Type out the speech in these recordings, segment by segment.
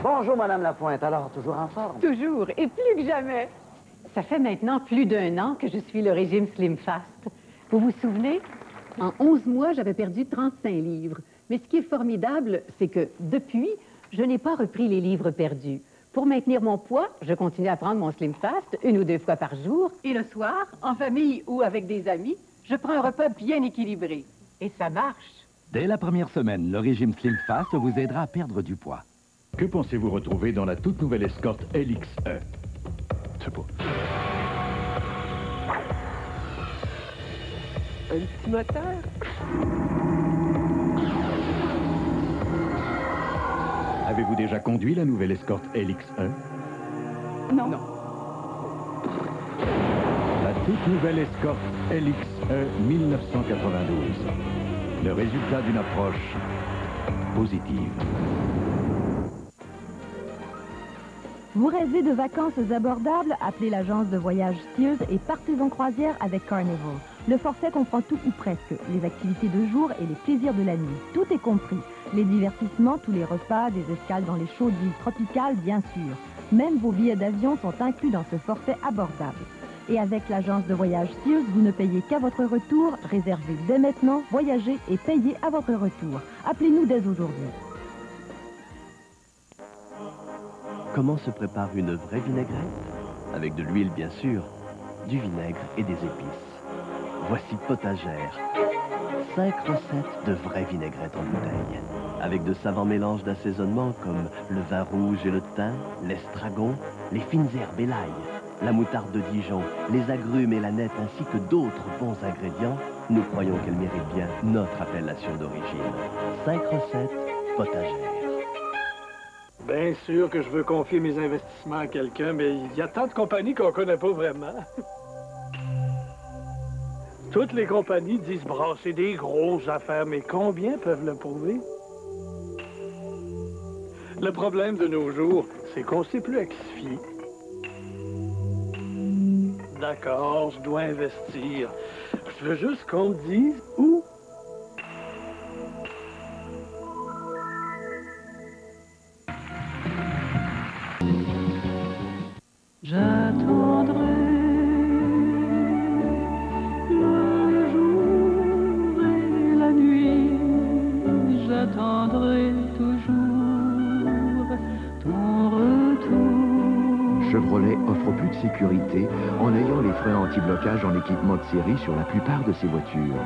Bonjour, Madame Lapointe. Alors, toujours en forme? Toujours, et plus que jamais. Ça fait maintenant plus d'1 an que je suis le régime Slim Fast. Vous vous souvenez? En 11 mois, j'avais perdu 35 livres. Mais ce qui est formidable, c'est que depuis, je n'ai pas repris les livres perdus. Pour maintenir mon poids, je continue à prendre mon Slim Fast 1 ou 2 fois par jour. Et le soir, en famille ou avec des amis, je prends un repas bien équilibré. Et ça marche. Dès la première semaine, le régime Slim Fast vous aidera à perdre du poids. Que pensez-vous retrouver dans la toute nouvelle Escort LXE? C'est pas... Un petit moteur. Avez-vous déjà conduit la nouvelle Escort LXE? Non. La toute nouvelle Escort LXE 1992. Le résultat d'une approche positive. Vous rêvez de vacances abordables? Appelez l'agence de voyage Steers et partez en croisière avec Carnival. Le forfait comprend tout ou presque, les activités de jour et les plaisirs de la nuit. Tout est compris. Les divertissements, tous les repas, des escales dans les chaudes îles tropicales, bien sûr. Même vos billets d'avion sont inclus dans ce forfait abordable. Et avec l'agence de voyage Steers, vous ne payez qu'à votre retour. Réservez dès maintenant, voyagez et payez à votre retour. Appelez-nous dès aujourd'hui. Comment se prépare une vraie vinaigrette? Avec de l'huile, bien sûr, du vinaigre et des épices. Voici Potagère. 5 recettes de vraie vinaigrette en bouteille. Avec de savants mélanges d'assaisonnement comme le vin rouge et le thym, l'estragon, les fines herbes et l'ail, la moutarde de Dijon, les agrumes et la nette ainsi que d'autres bons ingrédients, nous croyons qu'elle mérite bien notre appellation d'origine. 5 recettes Potagère. Bien sûr que je veux confier mes investissements à quelqu'un, mais il y a tant de compagnies qu'on connaît pas vraiment. Toutes les compagnies disent brasser des grosses affaires, mais combien peuvent le prouver? Le problème de nos jours, c'est qu'on ne sait plus à qui se fier. D'accord, je dois investir. Je veux juste qu'on me dise où. J'attendrai le jour et la nuit, j'attendrai toujours ton retour. Chevrolet offre plus de sécurité en ayant les freins anti-blocage en équipement de série sur la plupart de ses voitures.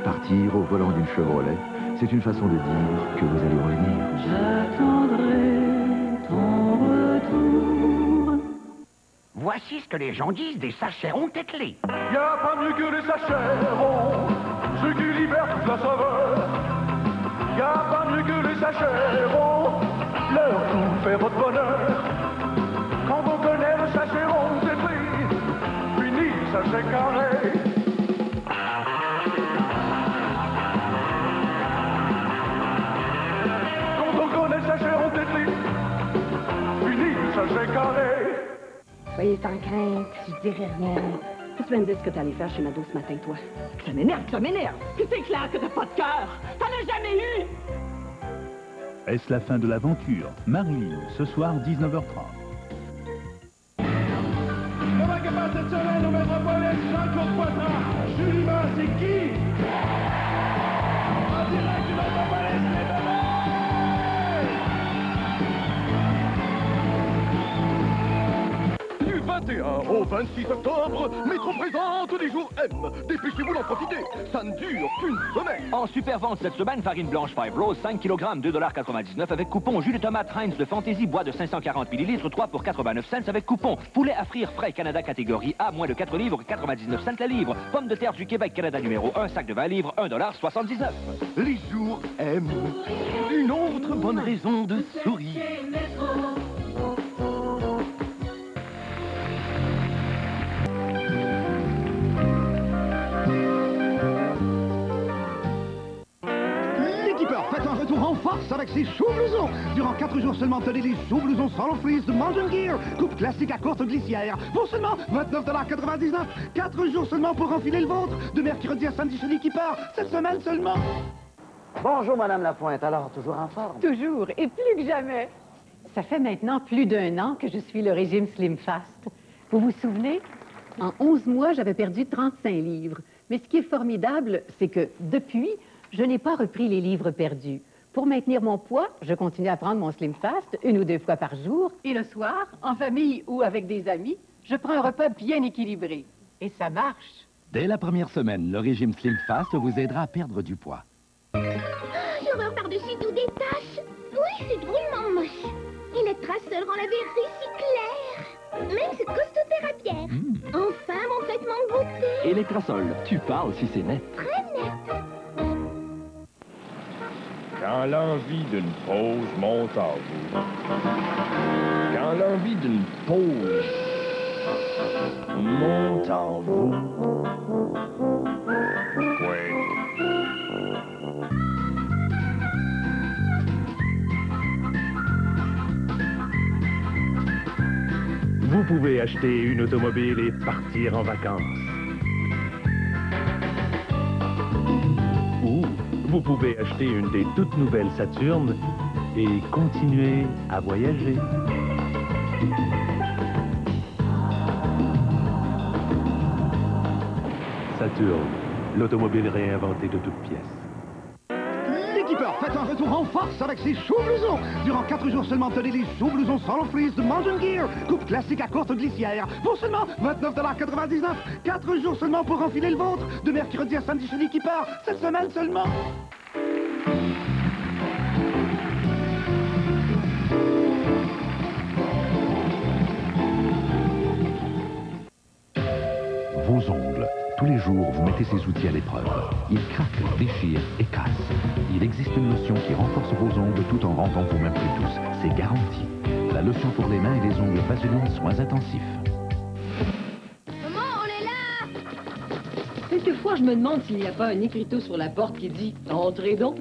Partir au volant d'une Chevrolet, c'est une façon de dire que vous allez revenir. J'attendrai ton retour. Voici ce que les gens disent des sacherons tételés. Y a pas mieux que les sacherons, ceux qui libèrent toute la saveur. Y a pas mieux que les sacherons, leur tout fait votre bonheur. Quand on connaît le sacheron, c'est pris, fini le sachet carré. Quand on connaît le sacheron, c'est pris, fini le sachet carré. Soyez sans crainte, je dirai rien. Tu vas me dire ce que t'allais faire chez Mado ce matin, toi. Ça m'énerve, ça m'énerve. Puis c'est clair que t'as pas de cœur. T'en as jamais eu. Est-ce la fin de l'aventure? Marilyn, ce soir, 19h30. Comment que passe cette semaine au Métropolis, Jean-Claude Poitras? Julie Masse, c'est qui? En direct du Métropolis, les bébés! Du 21 au 26 octobre, Métro présente les jours M. Dépêchez-vous d'en profiter, ça ne dure qu'une semaine. En super vente cette semaine, farine blanche 5 Rose, 5 kg, 2,99 $ avec coupon. Jus de tomate Heinz de Fantasy, bois de 540 ml, 3 pour 89 cents avec coupon. Poulet à frire frais Canada catégorie A, moins de 4 livres, 99 cents la livre. Pommes de terre du Québec Canada numéro 1, sac de 20 livres, 1,79 $. Les jours M. Une autre bonne raison de sourire. Faites un retour en force avec ces choux-blousons. Durant 4 jours seulement, tenez les choux-blousons Solar Freeze de Mountain Gear. Coupe classique à courte glissière. Pour seulement 29,99 $. 4 jours seulement pour enfiler le ventre. De mercredi à samedi chez l'équipeur. Cette semaine seulement. Bonjour, Madame Lapointe. Alors, toujours en forme? Toujours, et plus que jamais. Ça fait maintenant plus d'1 an que je suis le régime Slim Fast. Vous vous souvenez? En 11 mois, j'avais perdu 35 livres. Mais ce qui est formidable, c'est que depuis, je n'ai pas repris les livres perdus. Pour maintenir mon poids, je continue à prendre mon Slim Fast 1 ou 2 fois par jour. Et le soir, en famille ou avec des amis, je prends un repas bien équilibré. Et ça marche. Dès la première semaine, le régime Slim Fast vous aidera à perdre du poids. Je vois par-dessus tout des taches. Oui, c'est drôlement moche. Et le traceur en l'avait si clair. Même ce costothérapie. Enfin, mon traitement de beauté. Électrosol, tu parles si c'est net. Très net. Quand l'envie d'une pause monte en vous. Quand l'envie d'une pause monte en vous. Oui. Vous pouvez acheter une automobile et partir en vacances. Ou vous pouvez acheter une des toutes nouvelles Saturn et continuer à voyager. Saturn, l'automobile réinventée de toutes pièces. L'équipeur, faites un retour en force avec ces choux-blousons. Durant 4 jours seulement, tenez les choux-blousons sans freeze de Mountain Gear. Coupe classique à courte glissière. Pour seulement 29,99 $. 4 jours seulement pour enfiler le vôtre. De mercredi à samedi chez l'équipeur. Cette semaine seulement. Vos ongles. Tous les jours, vous mettez ces outils à l'épreuve. Ils craquent, déchirent et cassent. Il existe une lotion qui renforce vos ongles tout en rendant vos mains plus douces. C'est garanti. La lotion pour les mains et les ongles Vaseline Soins Intensifs. Maman, on est là! Quelquefois, je me demande s'il n'y a pas un écriteau sur la porte qui dit « Entrez donc ».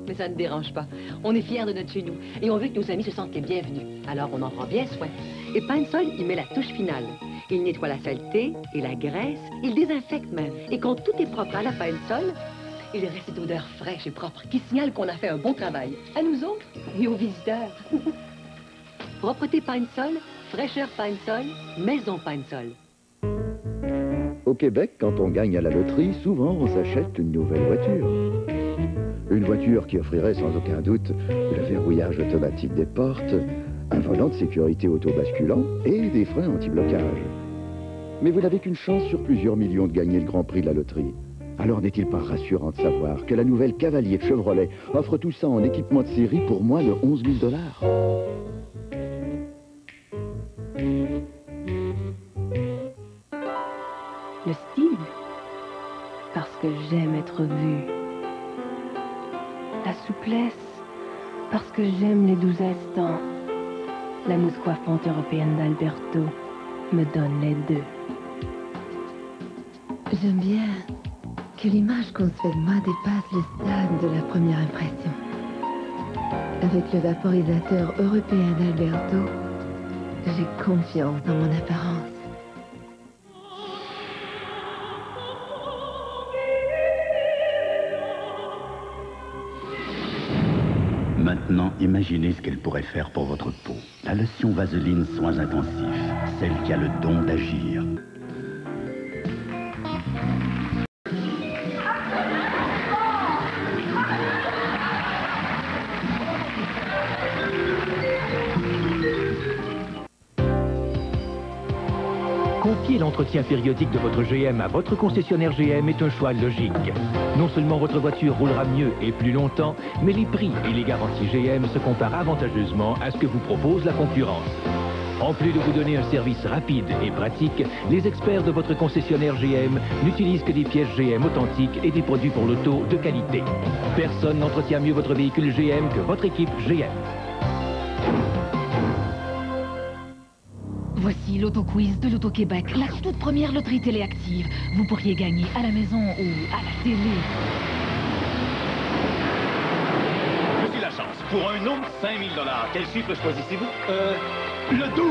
Mais ça ne dérange pas. On est fiers de notre chez nous. Et on veut que nos amis se sentent les bienvenus. Alors, on en prend bien soin. Et Pine-Sol, il met la touche finale. Il nettoie la saleté et la graisse. Il désinfecte même. Et quand tout est propre à la Pine-Sol, il reste cette odeur fraîche et propre qui signale qu'on a fait un bon travail. À nous autres et aux visiteurs. Propreté Pine-Sol, fraîcheur Pine-Sol, maison Pine-Sol. Au Québec, quand on gagne à la loterie, souvent on s'achète une nouvelle voiture. Une voiture qui offrirait sans aucun doute le verrouillage automatique des portes, un volant de sécurité auto-basculant et des freins anti-blocage. Mais vous n'avez qu'une chance sur plusieurs millions de gagner le Grand Prix de la loterie. Alors n'est-il pas rassurant de savoir que la nouvelle Cavalier de Chevrolet offre tout ça en équipement de série pour moins de 11 000 $? Le style, parce que j'aime être vue. La souplesse, parce que j'aime les doux instants. La mousse coiffante européenne d'Alberto me donne les deux. J'aime bien que l'image qu'on se fait de moi dépasse le stade de la première impression. Avec le vaporisateur européen d'Alberto, j'ai confiance dans mon apparence. Maintenant, imaginez ce qu'elle pourrait faire pour votre peau. La lotion Vaseline Soins Intensifs, celle qui a le don d'agir. Confier l'entretien périodique de votre GM à votre concessionnaire GM est un choix logique. Non seulement votre voiture roulera mieux et plus longtemps, mais les prix et les garanties GM se comparent avantageusement à ce que vous propose la concurrence. En plus de vous donner un service rapide et pratique, les experts de votre concessionnaire GM n'utilisent que des pièces GM authentiques et des produits pour l'auto de qualité. Personne n'entretient mieux votre véhicule GM que votre équipe GM. Voici l'auto-quiz de l'Auto-Québec, la toute première loterie téléactive. Vous pourriez gagner à la maison ou à la télé. Voici la chance. Pour un nom, 5 000 $. Quel chiffre choisissez-vous? Le 12.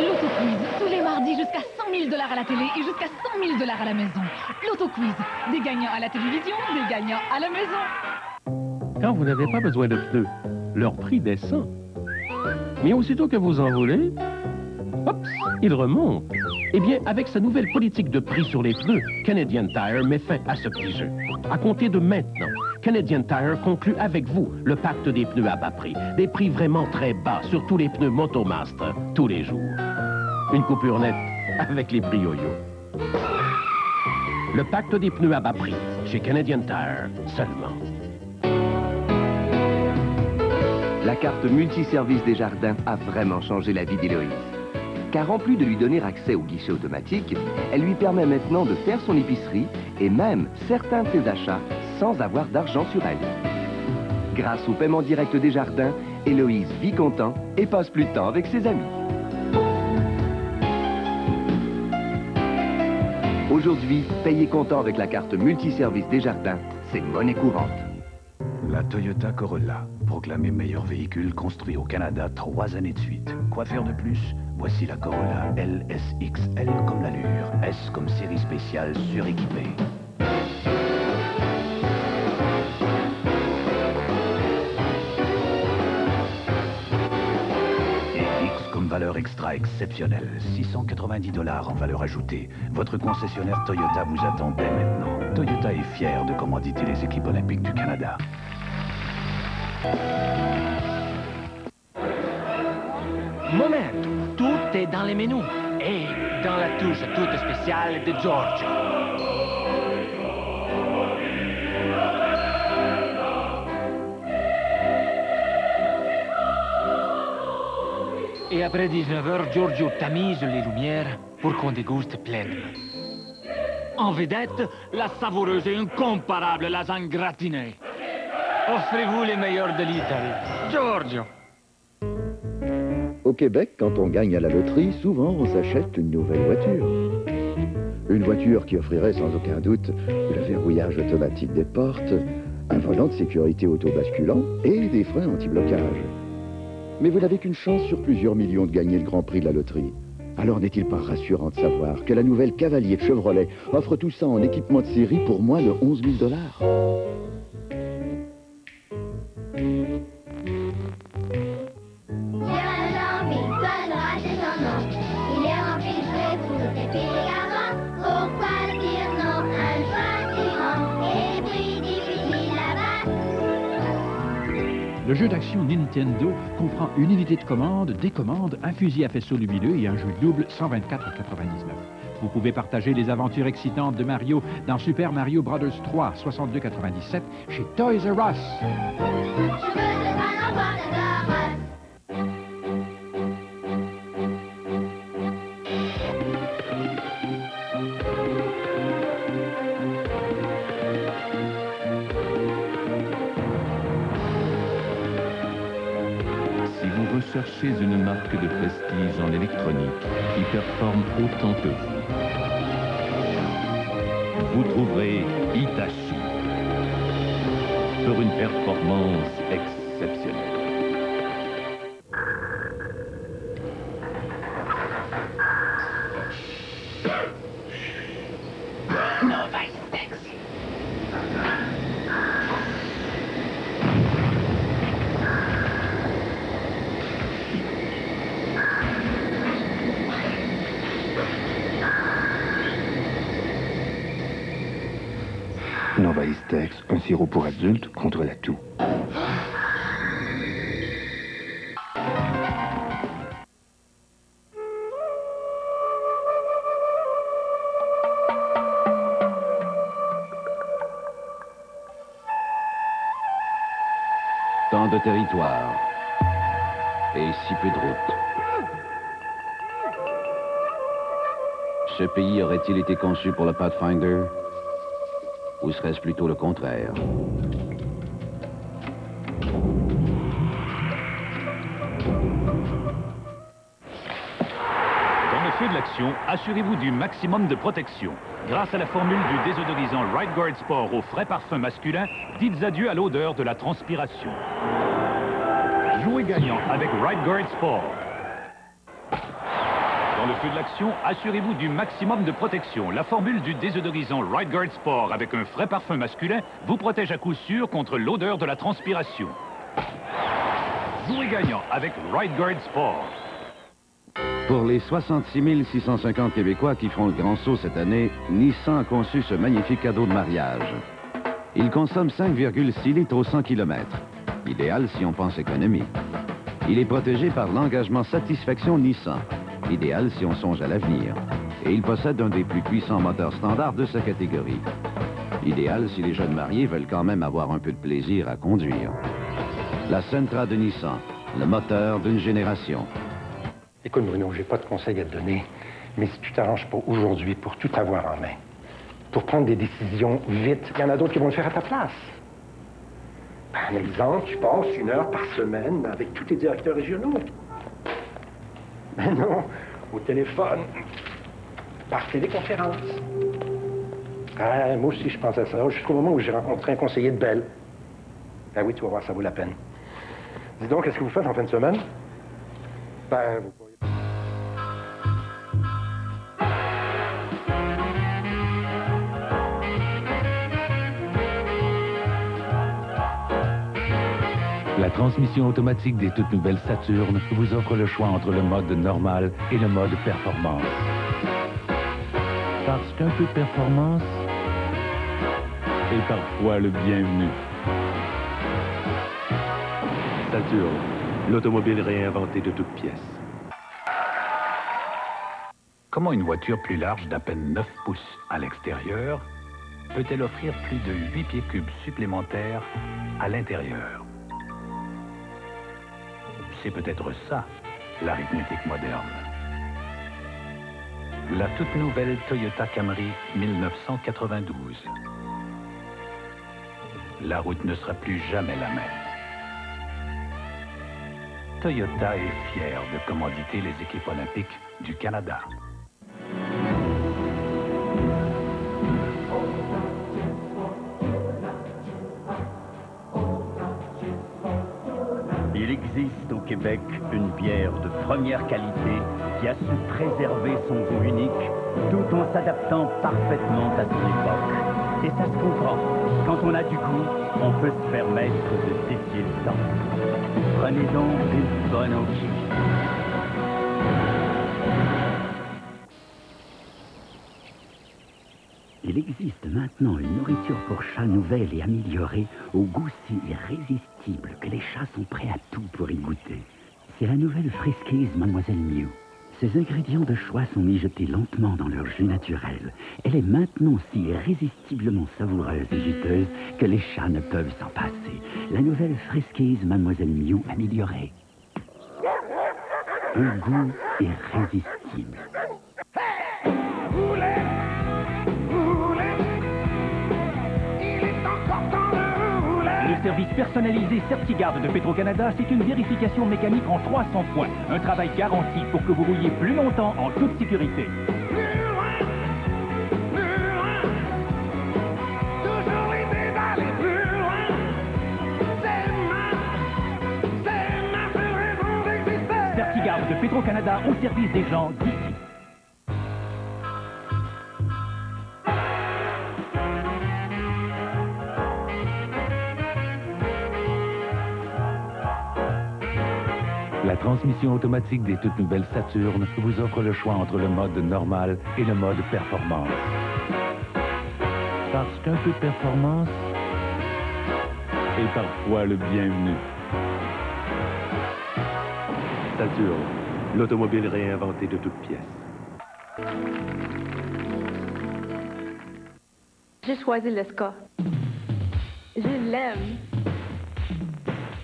L'Auto-quiz, tous les mardis jusqu'à 100 000 $ à la télé et jusqu'à 100 000 $ à la maison. L'Auto Quiz. Des gagnants à la télévision, des gagnants à la maison. Quand vous n'avez pas besoin de pneus, leur prix descend. Mais aussitôt que vous en voulez, hop, il remonte. Eh bien, avec sa nouvelle politique de prix sur les pneus, Canadian Tire met fin à ce petit jeu. À compter de maintenant, Canadian Tire conclut avec vous le pacte des pneus à bas prix. Des prix vraiment très bas sur tous les pneus Motomaster, tous les jours. Une coupure nette avec les prix yo-yo. Le pacte des pneus à bas prix, chez Canadian Tire seulement. La carte multiservice Desjardins a vraiment changé la vie d'Héloïse. Car en plus de lui donner accès au guichet automatique, elle lui permet maintenant de faire son épicerie et même certains de ses achats sans avoir d'argent sur elle. Grâce au paiement direct Desjardins, Héloïse vit content et passe plus de temps avec ses amis. Aujourd'hui, payer comptant avec la carte multiservice Desjardins, c'est monnaie courante. La Toyota Corolla, proclamée meilleur véhicule construit au Canada 3 années de suite. Quoi faire de plus? Voici la Corolla LSXL comme l'allure, S comme série spéciale suréquipée. Et X comme valeur extra exceptionnelle, 690 $ en valeur ajoutée. Votre concessionnaire Toyota vous attend dès maintenant. Toyota est fier de commanditer les équipes olympiques du Canada. Moment, tout est dans les menus et dans la touche toute spéciale de Giorgio. Et après 19h, Giorgio tamise les lumières pour qu'on déguste pleinement. En vedette, la savoureuse et incomparable lasagne gratinée. Offrez-vous les meilleurs de l'Italie. Giorgio. Au Québec, quand on gagne à la loterie, souvent on s'achète une nouvelle voiture. Une voiture qui offrirait sans aucun doute le verrouillage automatique des portes, un volant de sécurité auto-basculant et des freins anti-blocage. Mais vous n'avez qu'une chance sur plusieurs millions de gagner le grand prix de la loterie. Alors n'est-il pas rassurant de savoir que la nouvelle Cavalier de Chevrolet offre tout ça en équipement de série pour moins de 11 000 $? Le jeu d'action Nintendo comprend une unité de commande, des commandes, un fusil à faisceau lumineux et un jeu double 124,99 $. Vous pouvez partager les aventures excitantes de Mario dans Super Mario Bros. 3, 62,97 $ chez Toys R Us. Cherchez une marque de prestige en électronique qui performe autant que vous trouverez Hitachi pour une performance exceptionnelle. Nova Istex, un sirop pour adultes contre la toux. Tant de territoire et si peu de route. Ce pays aurait-il été conçu pour le Pathfinder? Ou serait-ce plutôt le contraire? Dans le feu de l'action, assurez-vous du maximum de protection. Grâce à la formule du désodorisant Right Guard Sport au frais parfum masculin, dites adieu à l'odeur de la transpiration. Jouez gagnant avec Right Guard Sport. Dans le feu de l'action, assurez-vous du maximum de protection. La formule du désodorisant Right Guard Sport avec un frais parfum masculin vous protège à coup sûr contre l'odeur de la transpiration. Jouez gagnant avec Right Guard Sport. Pour les 66 650 Québécois qui feront le grand saut cette année, Nissan a conçu ce magnifique cadeau de mariage. Il consomme 5,6 litres au 100 km. Idéal si on pense économie. Il est protégé par l'engagement Satisfaction Nissan. Idéal si on songe à l'avenir. Et il possède un des plus puissants moteurs standards de sa catégorie. Idéal si les jeunes mariés veulent quand même avoir un peu de plaisir à conduire. La Sentra de Nissan, le moteur d'une génération. Écoute, Bruno, j'ai pas de conseils à te donner, mais si tu t'arranges pas aujourd'hui pour tout avoir en main, pour prendre des décisions vite, il y en a d'autres qui vont le faire à ta place. Par exemple, tu passes 1 heure par semaine avec tous tes directeurs régionaux. Mais non, au téléphone, par téléconférence. Ah, moi aussi, je pense à ça, jusqu'au moment où j'ai rencontré un conseiller de Bell. Ah oui, tu vas voir, ça vaut la peine. Dis donc, qu'est-ce que vous faites en fin de semaine? Ben, vous pourriez... La transmission automatique des toutes nouvelles Saturn vous offre le choix entre le mode normal et le mode performance. Parce qu'un peu de performance est parfois le bienvenu. Saturn, l'automobile réinventée de toutes pièces. Comment une voiture plus large d'à peine 9 pouces à l'extérieur peut-elle offrir plus de 8 pieds cubes supplémentaires à l'intérieur? C'est peut-être ça, l'arithmétique moderne. La toute nouvelle Toyota Camry 1992. La route ne sera plus jamais la même. Toyota est fière de commanditer les équipes olympiques du Canada. Il existe au Québec une bière de première qualité qui a su préserver son goût unique tout en s'adaptant parfaitement à son époque. Et ça se comprend. Quand on a du goût, on peut se permettre de défier le temps. Prenez donc une bonne OQ. Il existe maintenant une nourriture pour chats nouvelle et améliorée au goût si irrésistible que les chats sont prêts à tout pour y goûter. C'est la nouvelle Friskies Mademoiselle Mew. Ses ingrédients de choix sont mijotés lentement dans leur jus naturel. Elle est maintenant si irrésistiblement savoureuse et juteuse que les chats ne peuvent s'en passer. La nouvelle Friskies Mademoiselle Mew améliorée. Un goût irrésistible. Le service personnalisé Certigarde de Petro-Canada, c'est une vérification mécanique en 300 points. Un travail garanti pour que vous rouliez plus longtemps en toute sécurité. Certigarde de Petro-Canada au service des gens d'ici. La transmission automatique des toutes nouvelles Saturn vous offre le choix entre le mode normal et le mode performance. Parce qu'un peu de performance est parfois le bienvenu. Saturn, l'automobile réinventée de toutes pièces. J'ai choisi l'Esca. Je l'aime.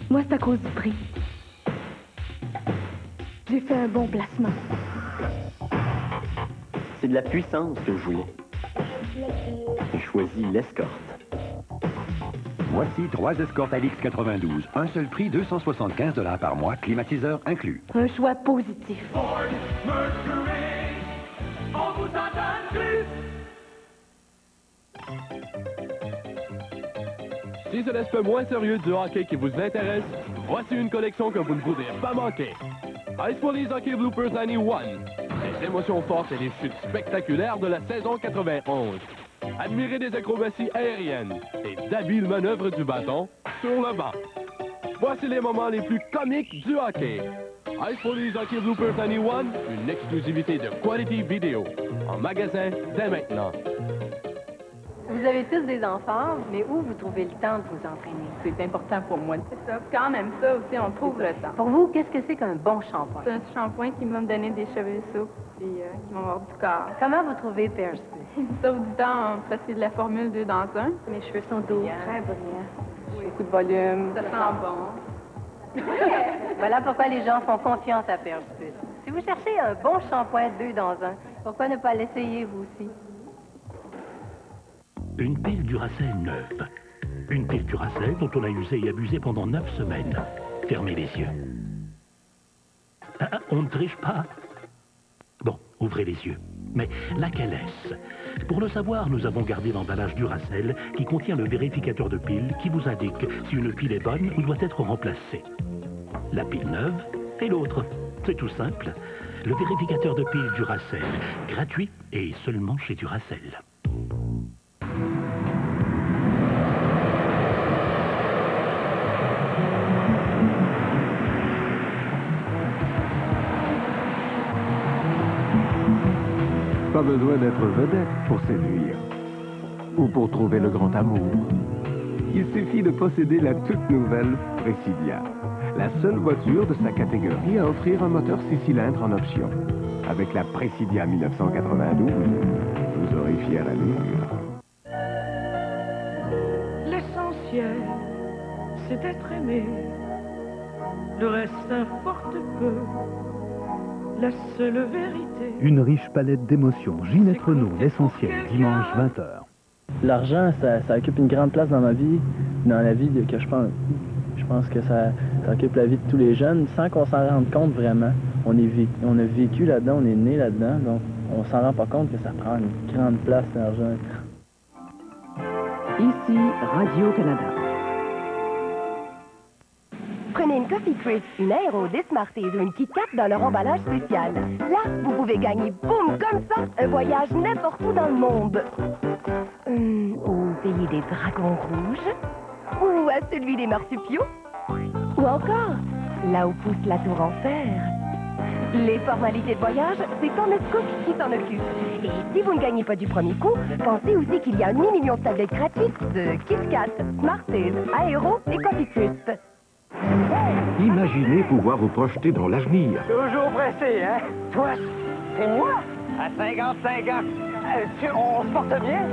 Moi, c'est à cause du prix. J'ai fait un bon placement. C'est de la puissance que je voulais. J'ai choisi l'Escort. Voici 3 Escort Alix 92. Un seul prix, 275 $ par mois, climatiseur inclus. Un choix positif. Ford, Mercury, on vous en donne plus. Si c'est l'aspect moins sérieux du hockey qui vous intéresse, voici une collection que vous ne voudrez pas manquer. Ice Police Hockey Bloopers 91. des émotions fortes et des chutes spectaculaires de la saison 91. Admirez des acrobaties aériennes et d'habiles manœuvres du bâton sur le banc. Voici les moments les plus comiques du hockey. Ice Police Hockey Bloopers 91, une exclusivité de Quality Video. En magasin dès maintenant. Vous avez tous des enfants, mais où vous trouvez le temps de vous entraîner? C'est important pour moi. C'est ça. Quand même ça aussi, on trouve le temps. Pour vous, qu'est-ce que c'est qu'un bon shampoing? C'est un shampoing qui va me donner des cheveux souples et qui va avoir du corps. Comment vous trouvez Pears Plus? Il sauve du temps parce que c'est de la formule 2 dans 1. Mes cheveux sont doux. Très brillants. Beaucoup de volume. Ça sent bon. Voilà pourquoi les gens font confiance à Pears Plus. Si vous cherchez un bon shampoing 2 dans 1, pourquoi ne pas l'essayer vous aussi? Une pile Duracell neuve. Une pile Duracell dont on a usé et abusé pendant 9 semaines. Fermez les yeux. On ne triche pas. Bon, ouvrez les yeux. Mais laquelle est-ce? Pour le savoir, nous avons gardé l'emballage Duracell qui contient le vérificateur de pile qui vous indique si une pile est bonne ou doit être remplacée. La pile neuve et l'autre. C'est tout simple. Le vérificateur de pile Duracell, gratuit et seulement chez Duracell. Pas besoin d'être vedette pour séduire ou pour trouver le grand amour. Il suffit de posséder la toute nouvelle Presidia, la seule voiture de sa catégorie à offrir un moteur 6 cylindres en option. Avec la Presidia 1992, vous aurez fière allure. L'essentiel, c'est d'être aimé. Le reste importe peu. La seule vérité. Une riche palette d'émotions. Ginette Renault, l'essentiel, dimanche 20h. L'argent, ça occupe une grande place dans ma vie, dans la vie que je pense que ça occupe la vie de tous les jeunes, sans qu'on s'en rende compte vraiment. On a vécu là-dedans, on est né là-dedans, donc on s'en rend pas compte que ça prend une grande place, l'argent. Ici, Radio-Canada. Prenez une Coffee Crisp, une Aero, des Smarties ou une Kit Kat dans leur emballage spécial. Là, vous pouvez gagner, boum, comme ça, un voyage n'importe où dans le monde. Au pays des dragons rouges, ou à celui des marsupiaux, ou encore, là où pousse la tour en fer. Les formalités de voyage, c'est Cornescook qui s'en occupe. Et si vous ne gagnez pas du premier coup, pensez aussi qu'il y a 1 million de tablettes gratuites de Kit Kat, Smarties, Aero et Coffee Crisp. Imaginez pouvoir vous projeter dans l'avenir. Toujours pressé, hein? Toi, c'est moi, à 55 ans. On se porte bien.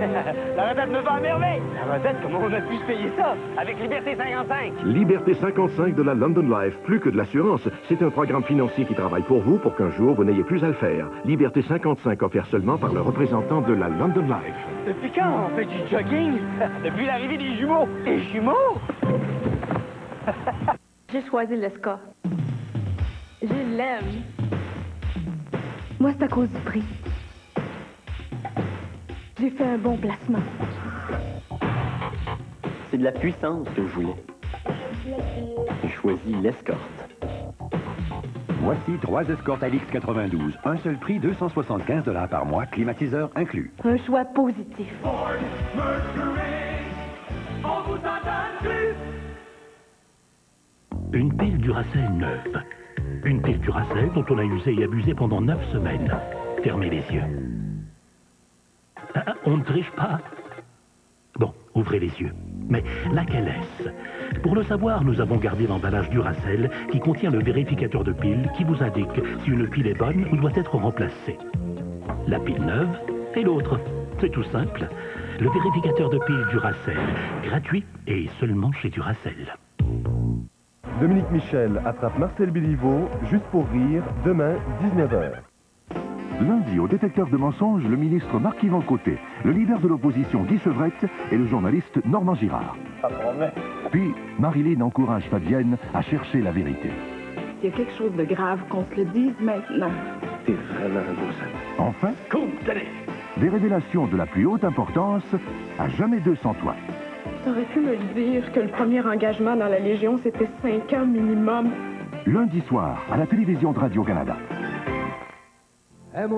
La retraite me va à merveille. La retraite, comment on a pu se payer ça? Avec Liberté 55. Liberté 55 de la London Life, plus que de l'assurance, c'est un programme financier qui travaille pour vous pour qu'un jour vous n'ayez plus à le faire. Liberté 55 offert seulement par le représentant de la London Life. Depuis quand on fait du jogging? Depuis l'arrivée des jumeaux. Les jumeaux? J'ai choisi l'Esca. Je l'aime. Moi, c'est à cause du prix. J'ai fait un bon placement. C'est de la puissance que je voulais. J'ai choisi l'Escort. Voici 3 Escort Alix 92. Un seul prix, 275 $ par mois, climatiseur inclus. Un choix positif. Ford, Mercury, on vous en donne plus. Une pile Duracell neuve. Une pile Duracell dont on a usé et abusé pendant 9 semaines. Fermez les yeux. On ne triche pas. Bon, ouvrez les yeux. Mais laquelle est-ce? Pour le savoir, nous avons gardé l'emballage Duracell qui contient le vérificateur de pile qui vous indique si une pile est bonne ou doit être remplacée. La pile neuve et l'autre. C'est tout simple. Le vérificateur de pile Duracell, gratuit et seulement chez Duracell. Dominique Michel attrape Marcel Béliveau, juste pour rire, demain, 19h. Lundi, au détecteur de mensonges, le ministre Marc-Yvan Côté, le leader de l'opposition Guy Chevrette et le journaliste Normand Girard. Pas de problème. Puis, Marilyn encourage Fabienne à chercher la vérité. Il y a quelque chose de grave, qu'on se le dise maintenant. T'es vraiment un beau sac. Enfin, des révélations de la plus haute importance, à jamais 2 sans toi. T'aurais pu me le dire que le premier engagement dans la Légion, c'était 5 ans minimum. Lundi soir, à la télévision de Radio-Canada.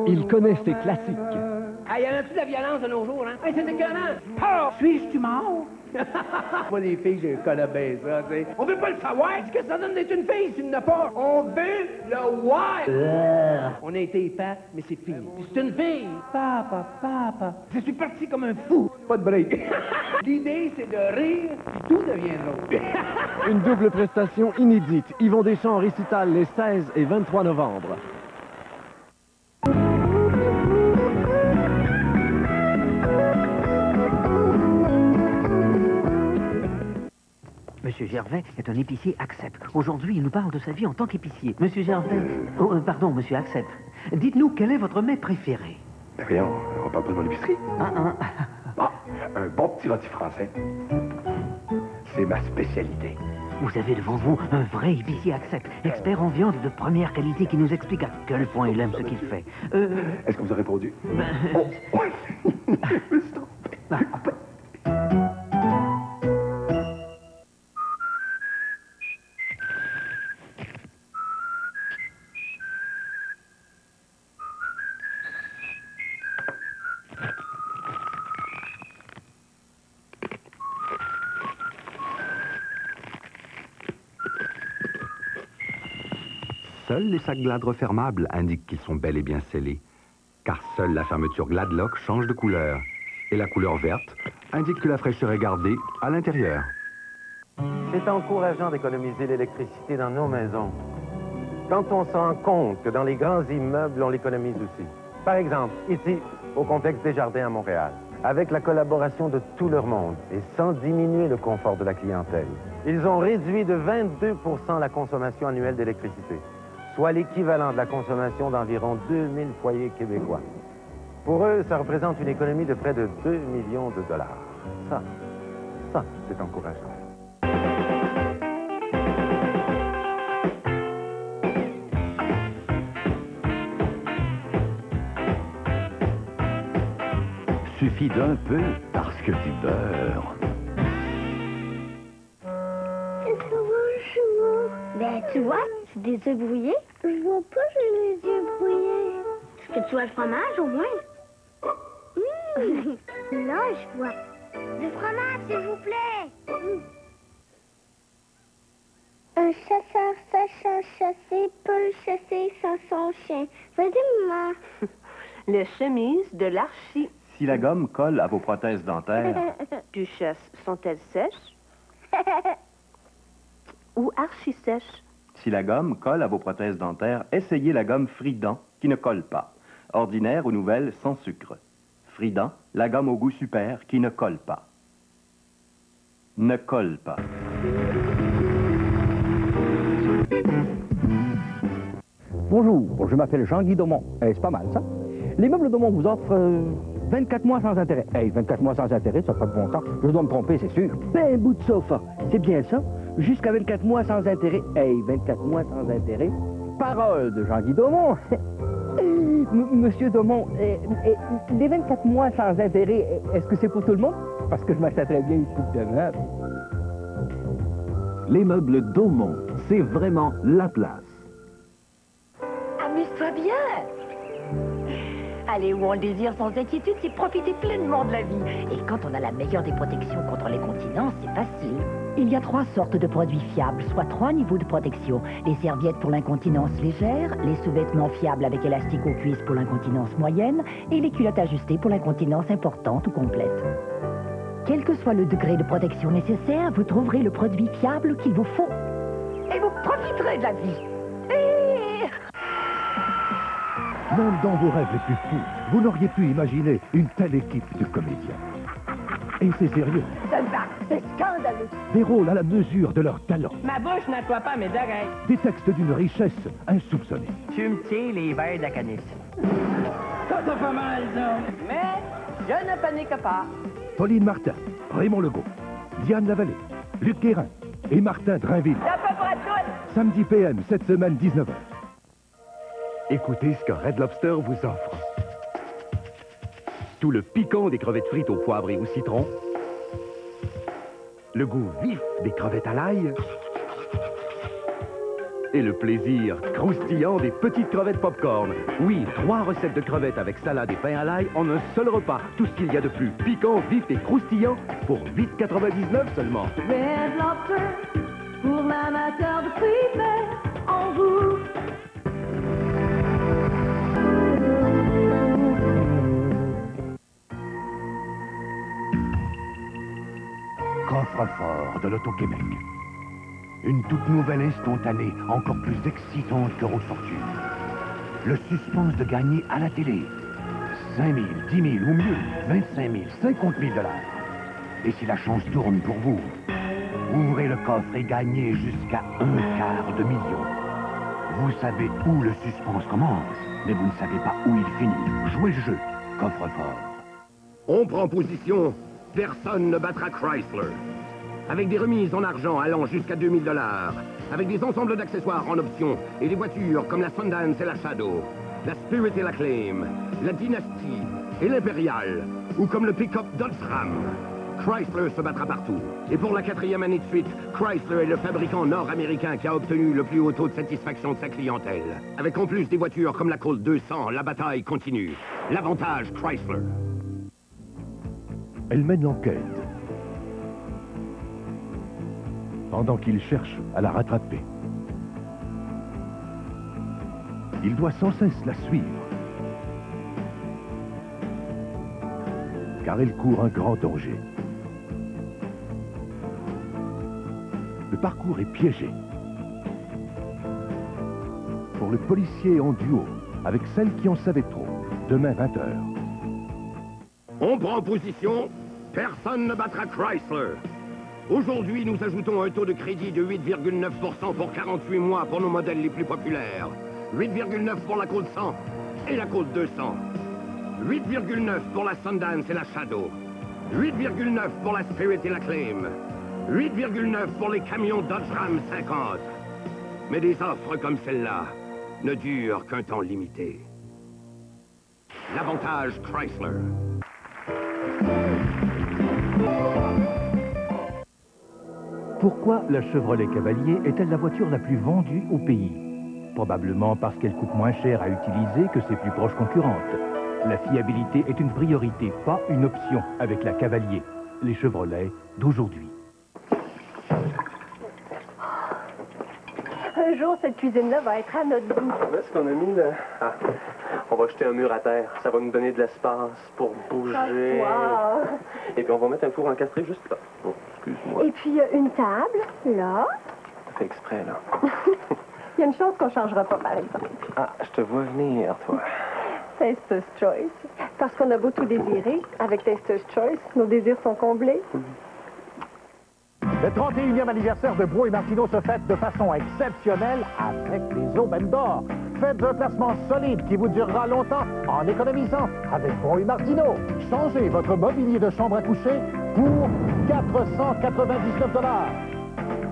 Il connaît ses classiques. Ah, y en a-tu de la violence de nos jours, hein? Hey, c'est écœurant! Oh, suis-je mort? Moi, les filles, je connais bien ça, tu sais. On veut pas le savoir, ce que ça donne d'être une fille s'il n'y en a pas. On veut le voir! On a été épais, mais c'est fini. Puis c'est une fille! Papa. Je suis parti comme un fou. Pas de break. L'idée, c'est de rire, puis tout devient drôle. Une double prestation inédite. Yvon Deschamps en récital les 16 et 23 novembre. Monsieur Gervais est un épicier Accept. Aujourd'hui, il nous parle de sa vie en tant qu'épicier. Monsieur Gervais... pardon, monsieur Accept. Dites-nous, quel est votre mets préféré? Rien, on parle pas de mon épicerie. Un bon petit rôti français. C'est ma spécialité. Vous avez devant vous un vrai épicier Accept, expert en viande de première qualité qui nous explique à quel point il aime ce qu'il fait. Est-ce que vous avez répondu? Je me suis trompé. Seuls les sacs Glad refermables indiquent qu'ils sont bel et bien scellés, car seule la fermeture Gladlock change de couleur, et la couleur verte indique que la fraîcheur est gardée à l'intérieur. C'est encourageant d'économiser l'électricité dans nos maisons, quand on se rend compte que dans les grands immeubles, on l'économise aussi. Par exemple, ici, au complexe des Jardins à Montréal, avec la collaboration de tout leur monde et sans diminuer le confort de la clientèle, ils ont réduit de 22% la consommation annuelle d'électricité, soit l'équivalent de la consommation d'environ 2000 foyers québécois. Pour eux, ça représente une économie de près de 2 millions de dollars. Ça, c'est encourageant. Suffit d'un peu parce que du beurre. Ben, tu vois, c'est des œufs brouillés. Je vois pas, j'ai les yeux brouillés. Est-ce que tu vois le fromage, au moins? Là, je vois. Du fromage, s'il vous plaît. Un chasseur sache un chasser, peut le chasser sans son chien. Vas-y, maman. Les chemises de l'archi. Si la gomme colle à vos prothèses dentaires... Duchesse, sont-elles sèches? Ou archi-sèches? Si la gomme colle à vos prothèses dentaires, essayez la gomme Frident, qui ne colle pas. Ordinaire ou nouvelle, sans sucre. Frident, la gomme au goût super, qui ne colle pas. Ne colle pas. Bonjour, je m'appelle Jean-Guy Daumont. C'est pas mal, ça. Les meubles Daumont vous offrent 24 mois sans intérêt. 24 mois sans intérêt, ça fait de bon temps. Je dois me tromper, c'est sûr. Ben, bout de sofa. C'est bien ça. Jusqu'à 24 mois sans intérêt. 24 mois sans intérêt. Parole de Jean-Guy Daumont. Monsieur Daumont, les 24 mois sans intérêt, est-ce que c'est pour tout le monde? Parce que je m'achèterais bien une coupe de meubles. Les meubles Daumont, c'est vraiment la place. Amuse-toi bien. Aller où on le désire sans inquiétude, c'est profiter pleinement de la vie. Et quand on a la meilleure des protections contre l'incontinence, c'est facile. Il y a 3 sortes de produits fiables, soit 3 niveaux de protection. Les serviettes pour l'incontinence légère, les sous-vêtements fiables avec élastique aux cuisses pour l'incontinence moyenne, et les culottes ajustées pour l'incontinence importante ou complète. Quel que soit le degré de protection nécessaire, vous trouverez le produit fiable qu'il vous faut. Et vous profiterez de la vie. Même dans vos rêves les plus fous, vous n'auriez pu imaginer une telle équipe de comédiens. Et c'est sérieux. C'est scandaleux. Des rôles à la mesure de leur talent. Ma bouche nettoie pas mes oreilles. Des textes d'une richesse insoupçonnée. Tu me tiens les verres de la canisse. Ça fait mal, ça. Mais je ne panique pas. Pauline Martin, Raymond Legault, Diane Lavallée, Luc Guérin et Martin Drainville. C'est à peu près tout. Samedi PM, cette semaine, 19h. Écoutez ce que Red Lobster vous offre. Tout le piquant des crevettes frites au poivre et au citron. Le goût vif des crevettes à l'ail. et le plaisir croustillant des petites crevettes popcorn. Oui, 3 recettes de crevettes avec salade et pain à l'ail en un seul repas. Tout ce qu'il y a de plus piquant, vif et croustillant pour 8,99 seulement. Red Lobster, pour l'amateur de fruits verts, en vous. Coffre-fort de l'Auto-Québec. Une toute nouvelle instantanée, encore plus excitante que Route Fortune. Le suspense de gagner à la télé. 5 000, 10 000 ou mieux, 25 000, 50 000 $. Et si la chance tourne pour vous, ouvrez le coffre et gagnez jusqu'à 1/4 million. Vous savez où le suspense commence, mais vous ne savez pas où il finit. Jouez le jeu, Coffre-fort. On prend position. Personne ne battra Chrysler. Avec des remises en argent allant jusqu'à 2 000 $, avec des ensembles d'accessoires en option et des voitures comme la Sundance et la Shadow, la Spirit et la Claim, la Dynasty et l'Imperial, ou comme le pick-up Dodge Ram. Chrysler se battra partout. Et pour la 4e année de suite, Chrysler est le fabricant nord-américain qui a obtenu le plus haut taux de satisfaction de sa clientèle. Avec en plus des voitures comme la Colt 200, la bataille continue. L'avantage Chrysler. Elle mène l'enquête. Pendant qu'il cherche à la rattraper. Il doit sans cesse la suivre. Car elle court un grand danger. Le parcours est piégé. Pour le policier en duo, avec celle qui en savait trop, demain 20h. On prend position. Personne ne battra Chrysler. Aujourd'hui, nous ajoutons un taux de crédit de 8,9% pour 48 mois pour nos modèles les plus populaires. 8,9 pour la Colt 100 et la Colt 200. 8,9 pour la Sundance et la Shadow. 8,9 pour la Spirit et la Claim. 8,9 pour les camions Dodge Ram 50. Mais des offres comme celle-là ne durent qu'un temps limité. L'avantage Chrysler. Pourquoi la Chevrolet Cavalier est-elle la voiture la plus vendue au pays? Probablement parce qu'elle coûte moins cher à utiliser que ses plus proches concurrentes. La fiabilité est une priorité, pas une option avec la Cavalier. Les Chevrolet d'aujourd'hui. Un jour, cette cuisine-là va être à notre goût. Ce qu'on a mis, là? Ah, on va jeter un mur à terre. Ça va nous donner de l'espace pour bouger. Wow. Et puis, on va mettre un four encastré juste là. Oh, excuse-moi. Et puis, une table, là. Ça fait exprès, là. Il y a une chose qu'on ne changera pas, par exemple. Ah, je te vois venir, toi. Taster's Choice. Parce qu'on a beau tout désirer, avec Taster's Choice, nos désirs sont comblés. Le 31e anniversaire de Bro et Martineau se fête de façon exceptionnelle avec les aubaines d'or. Faites un placement solide qui vous durera longtemps en économisant avec Bro et Martineau. Changez votre mobilier de chambre à coucher pour 499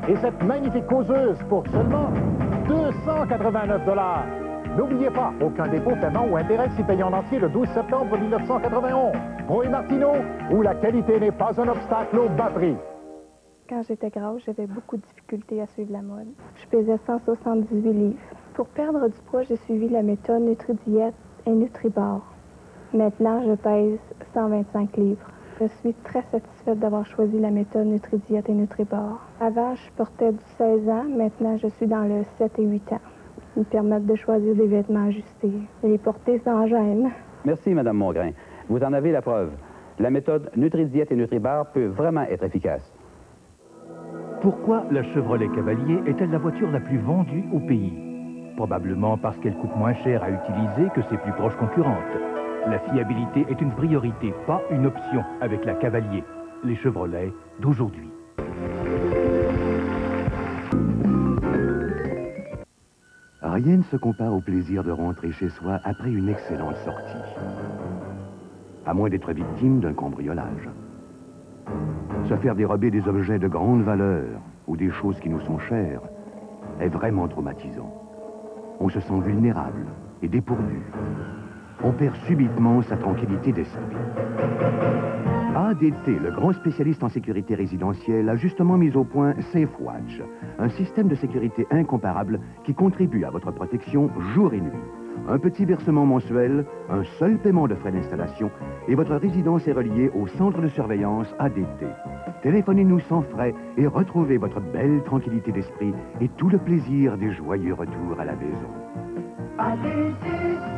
$. Et cette magnifique causeuse pour seulement 289 $. N'oubliez pas, aucun dépôt, paiement ou intérêt si payé en entier le 12 septembre 1991. Bro et Martineau, où la qualité n'est pas un obstacle au bas prix. Quand j'étais grosse, j'avais beaucoup de difficultés à suivre la mode. Je pesais 178 livres. Pour perdre du poids, j'ai suivi la méthode NutriDiète et NutriBar. Maintenant, je pèse 125 livres. Je suis très satisfaite d'avoir choisi la méthode NutriDiète et NutriBar. Avant, je portais du 16 ans. Maintenant, je suis dans le 7 et 8 ans. Ils me permettent de choisir des vêtements ajustés et les porter sans gêne. Merci, Mme Mongrain. Vous en avez la preuve. La méthode NutriDiète et NutriBar peut vraiment être efficace. Pourquoi la Chevrolet Cavalier est-elle la voiture la plus vendue au pays? Probablement parce qu'elle coûte moins cher à utiliser que ses plus proches concurrentes. La fiabilité est une priorité, pas une option avec la Cavalier. Les Chevrolet d'aujourd'hui. Rien ne se compare au plaisir de rentrer chez soi après une excellente sortie. À moins d'être victime d'un cambriolage. Se faire dérober des objets de grande valeur ou des choses qui nous sont chères est vraiment traumatisant. On se sent vulnérable et dépourvu. On perd subitement sa tranquillité d'esprit. Ah, ADT, le grand spécialiste en sécurité résidentielle, a justement mis au point SafeWatch, un système de sécurité incomparable qui contribue à votre protection jour et nuit. Un petit versement mensuel, un seul paiement de frais d'installation et votre résidence est reliée au centre de surveillance ADT. Téléphonez-nous sans frais et retrouvez votre belle tranquillité d'esprit et tout le plaisir des joyeux retours à la maison. ADT,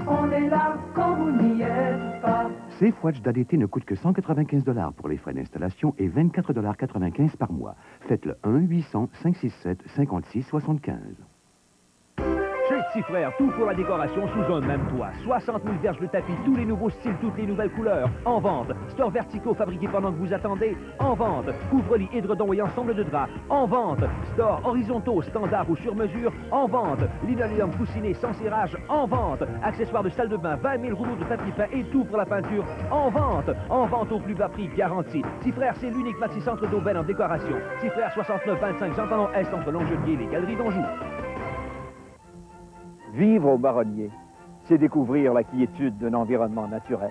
on est là quand vous n'y êtes pas. SafeWatch d'ADT ne coûte que 195 $ pour les frais d'installation et 24,95 $ par mois. Faites le 1-800-567-5675. Chez Petit Frère, tout pour la décoration sous un même toit. 60 000 verges de tapis, tous les nouveaux styles, toutes les nouvelles couleurs. En vente. Stores verticaux fabriqués pendant que vous attendez. En vente. Couvre-lit, édredons et ensemble de draps. En vente. Stores horizontaux, standards ou sur mesure. En vente. Linoléum coussiné sans cirage. En vente. Accessoires de salle de bain, 20 000 rouleaux de papier peint et tout pour la peinture. En vente. En vente au plus bas prix, garanti. Petit Frère, c'est l'unique maxi-centre d'aubaine en décoration. Petit Frère 69-25, Jean-Talon Est entre Longelier et les Galeries d'Anjou. Vivre au Marronnier, c'est découvrir la quiétude d'un environnement naturel,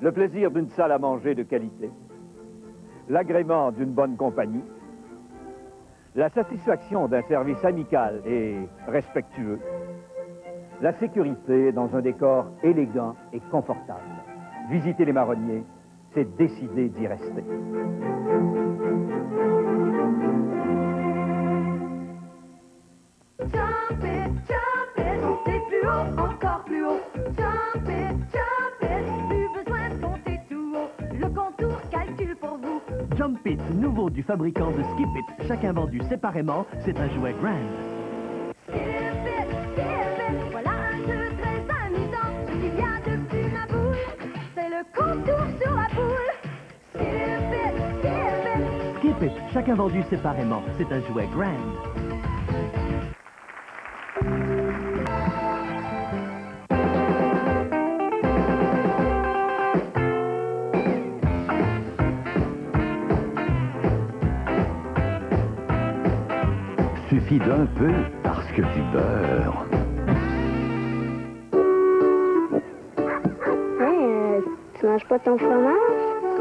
le plaisir d'une salle à manger de qualité, l'agrément d'une bonne compagnie, la satisfaction d'un service amical et respectueux, la sécurité dans un décor élégant et confortable. Visiter les Marronniers, c'est décider d'y rester. Jump it, montez plus haut, encore plus haut. Jump it, plus besoin de compter tout haut. Le contour calcule pour vous. Jump It, nouveau du fabricant de Skip It, chacun vendu séparément, c'est un jouet grand. Skip it, voilà un jeu très amusant. Ce qu'il y a de plus ma boule, c'est le contour sur la boule. Skip it. Skip It, chacun vendu séparément, c'est un jouet grand. Suffit d'un peu parce que du beurre. Tu manges pas ton fromage?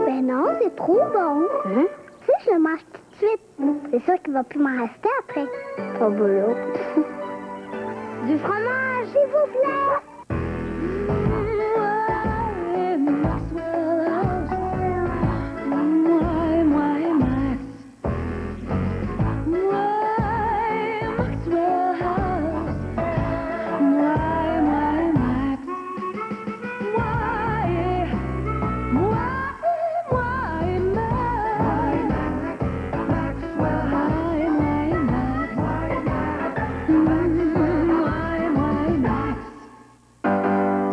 Ben non, c'est trop bon. Hein? Tu sais, je le mange tout de suite. C'est sûr qu'il va plus m'en rester après. Pas boulot. Du fromage, s'il vous plaît.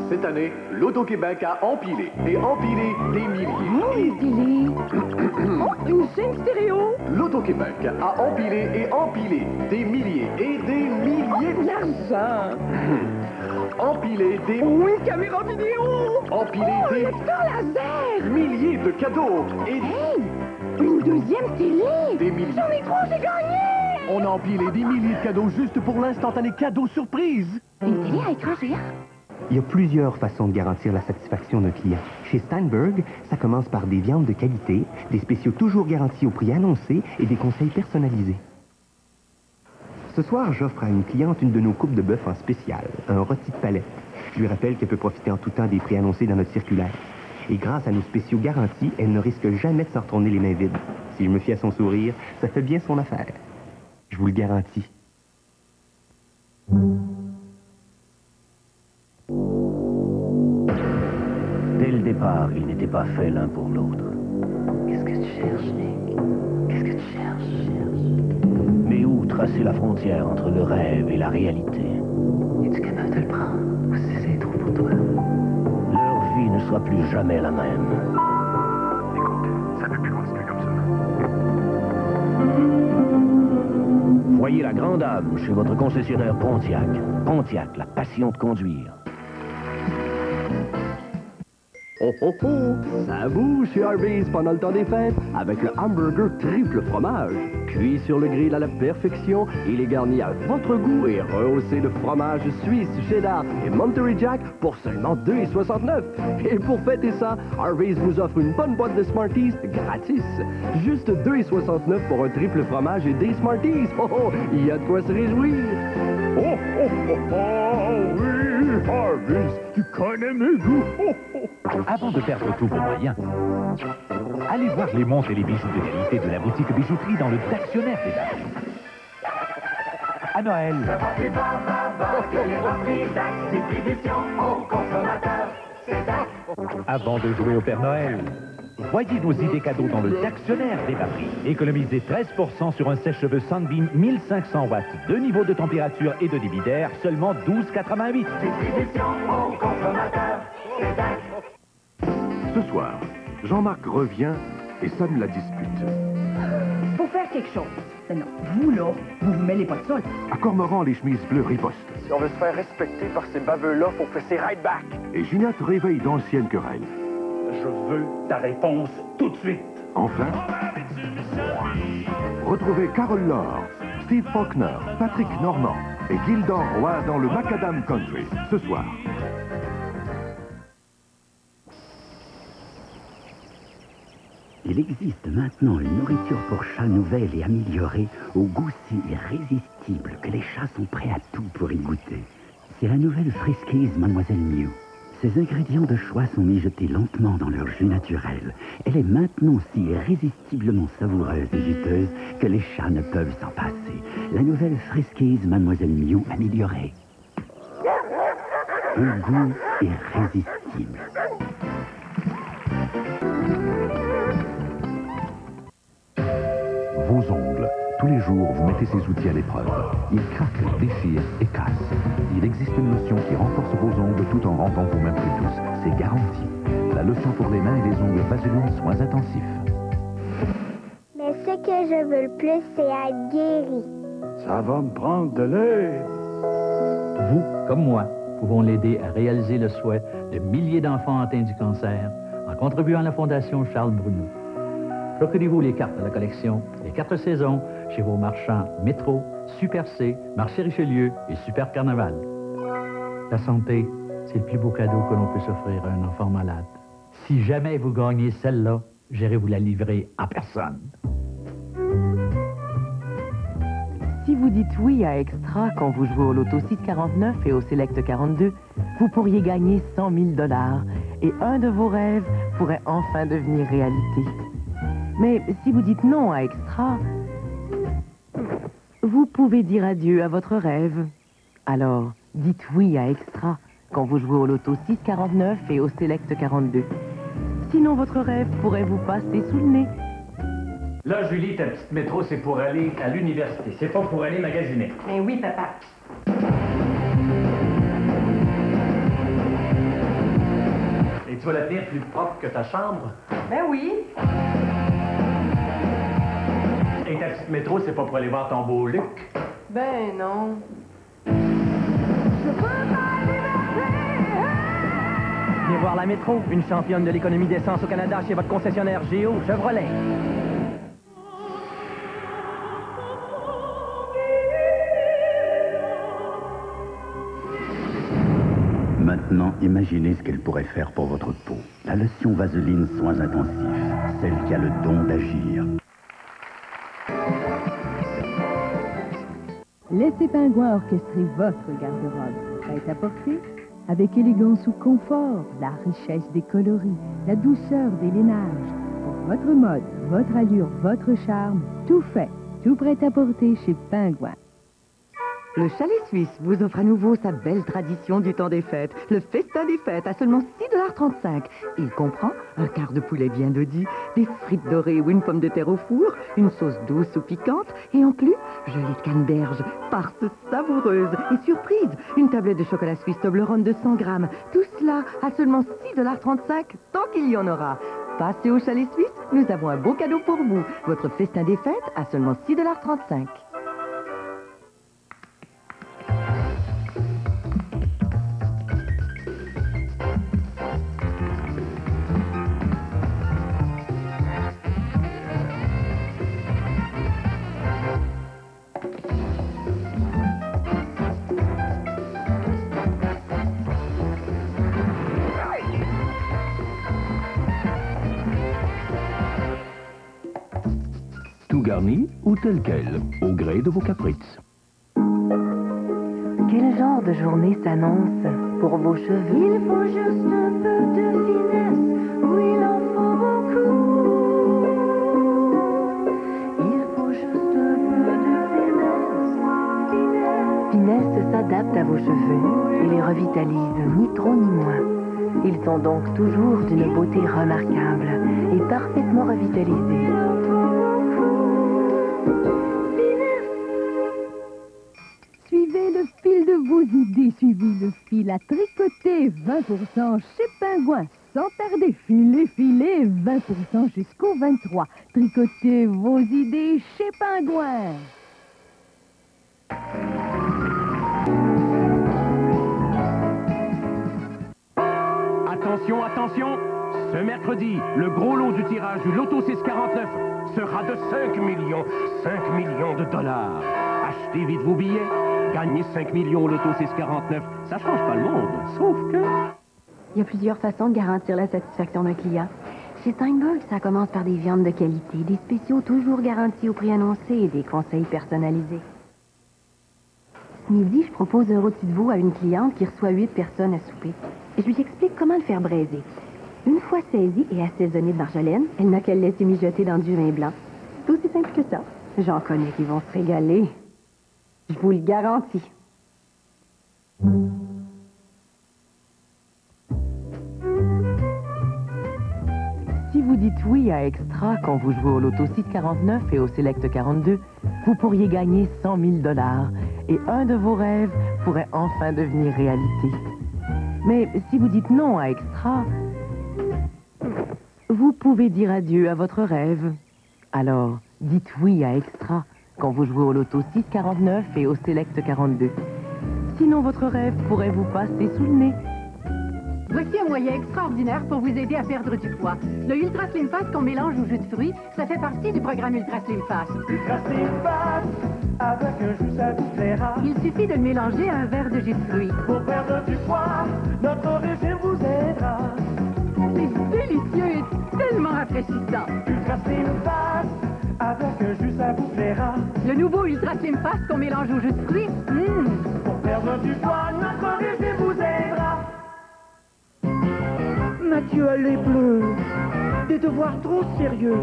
Cette année, l'Auto-Québec a empilé et empilé des milliers. Empilé? Oh, une scène stéréo? L'Auto-Québec a empilé et empilé des milliers et des milliers de l'argent. Empilé des... Oui, caméra vidéo. Empilé des... lecteur laser. Milliers de cadeaux et... Hey, une deuxième télé. Des milliers. J'en ai trop, j'ai gagné. On a empilé des milliers de cadeaux juste pour l'instantané cadeau surprise. Une télé à écran géant? Il y a plusieurs façons de garantir la satisfaction d'un client. Chez Steinberg, ça commence par des viandes de qualité, des spéciaux toujours garantis au prix annoncé et des conseils personnalisés. Ce soir, j'offre à une cliente une de nos coupes de bœuf en spécial, un rôti de palette. Je lui rappelle qu'elle peut profiter en tout temps des prix annoncés dans notre circulaire. Et grâce à nos spéciaux garantis, elle ne risque jamais de s'en retourner les mains vides. Si je me fie à son sourire, ça fait bien son affaire. Je vous le garantis. Dès le départ, ils n'étaient pas faits l'un pour l'autre. Qu'est-ce que tu cherches, Nick? Qu'est-ce que tu cherches? Mais où tracer la frontière entre le rêve et la réalité? Es-tu capable de le prendre? Ou si c'est trop pour toi? Leur vie ne sera plus jamais la même. Écoute, ça ne peut plus continuer comme ça. Voyez la grande âme chez votre concessionnaire Pontiac. Pontiac, la passion de conduire. Oh oh oh! Ça bouge chez Harvey's pendant le temps des fêtes avec le hamburger triple fromage. Cuit sur le grill à la perfection, il est garni à votre goût et rehaussé de fromage suisse, cheddar et Monterey Jack pour seulement 2,69. Et pour fêter ça, Harvey's vous offre une bonne boîte de Smarties gratis. Juste 2,69 pour un triple fromage et des Smarties. Oh oh! Il y a de quoi se réjouir. Oh oh oh oh! Oui, Harvey's, tu connais mes goûts. Oh oh! Avant de perdre tous vos moyens, allez voir les montres et les bijoux de qualité de la boutique bijouterie dans le dictionnaire des Barils. À Noël. Avant de jouer au Père Noël, voyez nos idées cadeaux dans le dictionnaire des Barils. Économisez 13% sur un sèche-cheveux Sunbeam 1500 watts, 2 niveaux de température et de débit d'air, seulement 12,88. Ce soir, Jean-Marc revient et sonne la dispute. Faut faire quelque chose. Mais non, vous là, vous vous mêlez pas de ça. À Cormoran, les chemises bleues ripostent. Si on veut se faire respecter par ces baveux-là, faut faire ses right back. Et Ginette réveille d'anciennes querelles. Je veux ta réponse tout de suite. Enfin, retrouvez Carole Laure, Steve Faulkner, Patrick Normand et Gildor Roy dans le Macadam Country, ce soir. Il existe maintenant une nourriture pour chats nouvelle et améliorée, au goût si irrésistible que les chats sont prêts à tout pour y goûter. C'est la nouvelle Friskies Mademoiselle Mew. Ses ingrédients de choix sont mijotés lentement dans leur jus naturel. Elle est maintenant si irrésistiblement savoureuse et juteuse que les chats ne peuvent s'en passer. La nouvelle Friskies Mademoiselle Mew améliorée. Un goût irrésistible. Vos ongles. Tous les jours, vous mettez ces outils à l'épreuve. Ils craquent, déchirent et cassent. Il existe une lotion qui renforce vos ongles tout en rendant vos mains plus douces. C'est garanti. La lotion pour les mains et les ongles Vaseline Soins Intensifs. Mais ce que je veux le plus, c'est être guéri. Ça va me prendre de l'aide. Vous, comme moi, pouvons l'aider à réaliser le souhait de milliers d'enfants atteints du cancer en contribuant à la Fondation Charles Bruno. Procurez-vous les cartes de la collection, les 4 saisons, chez vos marchands Métro, Super C, Marché Richelieu et Super Carnaval. La santé, c'est le plus beau cadeau que l'on peut s'offrir à un enfant malade. Si jamais vous gagnez celle-là, j'irai vous la livrer à personne. Si vous dites oui à Extra quand vous jouez au Loto 649 et au Select 42, vous pourriez gagner 100 000 $ et un de vos rêves pourrait enfin devenir réalité. Mais si vous dites non à Extra, vous pouvez dire adieu à votre rêve. Alors, dites oui à Extra quand vous jouez au Loto 649 et au Select 42. Sinon, votre rêve pourrait vous passer sous le nez. Là, Julie, ta petite métro, c'est pour aller à l'université. C'est pas pour aller magasiner. Mais oui, papa. Et tu vas la tenir plus propre que ta chambre? Ben oui. Et ta petite métro, c'est pas pour aller voir ton beau Luc? Ben non. Venez voir la métro, une championne de l'économie d'essence au Canada chez votre concessionnaire Géo Chevrolet. Maintenant, imaginez ce qu'elle pourrait faire pour votre peau. La lotion Vaseline Soins Intensifs, celle qui a le don d'agir. Laissez Pingouin orchestrer votre garde-robe. Prêt-à-porter avec élégance ou confort, la richesse des coloris, la douceur des lainages. Pour votre mode, votre allure, votre charme, tout fait, tout prêt-à-porter chez Pingouin. Le Chalet Suisse vous offre à nouveau sa belle tradition du temps des fêtes, le festin des fêtes à seulement 6,35 $. Il comprend un quart de poulet bien dodi, des frites dorées ou une pomme de terre au four, une sauce douce ou piquante, et en plus, gelée de canneberge, farce savoureuse et surprise, une tablette de chocolat suisse Toblerone de 100 grammes. Tout cela à seulement 6,35 $ tant qu'il y en aura. Passez au Chalet Suisse, nous avons un beau cadeau pour vous. Votre festin des fêtes à seulement 6,35 $. Tout garni ou tel quel, au gré de vos caprices. Quel genre de journée s'annonce pour vos cheveux? Il faut juste un peu de finesse, oui, il en faut beaucoup. Il faut juste un peu de finesse. Finesse s'adapte à vos cheveux et les revitalise, ni trop ni moins. Ils sont donc toujours d'une beauté remarquable et parfaitement revitalisés. Suivez le fil de vos idées, suivez le fil à tricoter, 20% chez Pingouin. Sans tarder, filez 20% jusqu'au 23. Tricotez vos idées chez Pingouin. Attention, attention! Ce mercredi, le gros lot du tirage du Loto 649 sera de 5 millions de dollars. Achetez vite vos billets, gagnez 5 millions au Loto 649. Ça change pas le monde, sauf que... Il y a plusieurs façons de garantir la satisfaction d'un client. Chez Steinberg, ça commence par des viandes de qualité, des spéciaux toujours garantis au prix annoncé et des conseils personnalisés. Ce midi, je propose un rôti de veau à une cliente qui reçoit 8 personnes à souper. Je lui explique comment le faire braiser. Une fois saisi et assaisonné de marjolaine, elle n'a qu'à le laisser mijoter dans du vin blanc. C'est aussi simple que ça. J'en connais qui vont se régaler. Je vous le garantis. Si vous dites oui à Extra quand vous jouez au Loto 649 et au Select 42, vous pourriez gagner 100 000 $ et un de vos rêves pourrait enfin devenir réalité. Mais si vous dites non à Extra, vous pouvez dire adieu à votre rêve. Alors, dites oui à Extra quand vous jouez au Loto 649 et au Select 42. Sinon, votre rêve pourrait vous passer sous le nez. Voici un moyen extraordinaire pour vous aider à perdre du poids. Le Ultra Slim Fast qu'on mélange au jus de fruits, ça fait partie du programme Ultra Slim Fast. Ultra Slim Fast, avec un jus, ça vous plaira. Il suffit de le mélanger à un verre de jus de fruits. Pour perdre du poids, notre régime vous aidera. C'est délicieux et tellement rafraîchissant. Ultra Slim Fast, avec un jus, ça vous plaira. Le nouveau Ultra Slim Fast qu'on mélange au jus de fruits, Pour perdre du poids, notre régime vous aidera. Mathieu a les bleus. Des devoirs trop sérieux.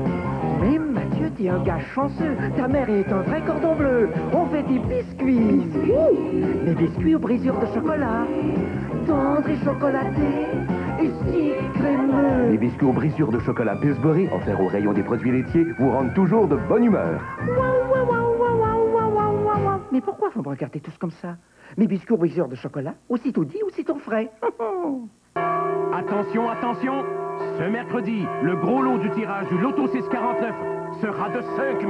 Mais Mathieu, t'es un gars chanceux. Ta mère est un vrai cordon bleu. On fait des biscuits. Des biscuits aux brisures de chocolat. Tendres et chocolatés. Et si crémeux. Les biscuits aux brisures de chocolat Pillsbury, offerts au rayon des produits laitiers, vous rendent toujours de bonne humeur. Mais pourquoi faut me regarder tous comme ça? Mes biscuits aux brisures de chocolat, aussitôt dit, aussitôt frais. Attention, attention! Ce mercredi, le gros lot du tirage du Loto 649 sera de 5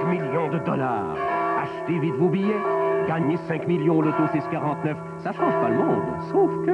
millions de dollars. Achetez vite vos billets, gagnez 5 millions au Loto 649. Ça change pas le monde, sauf que...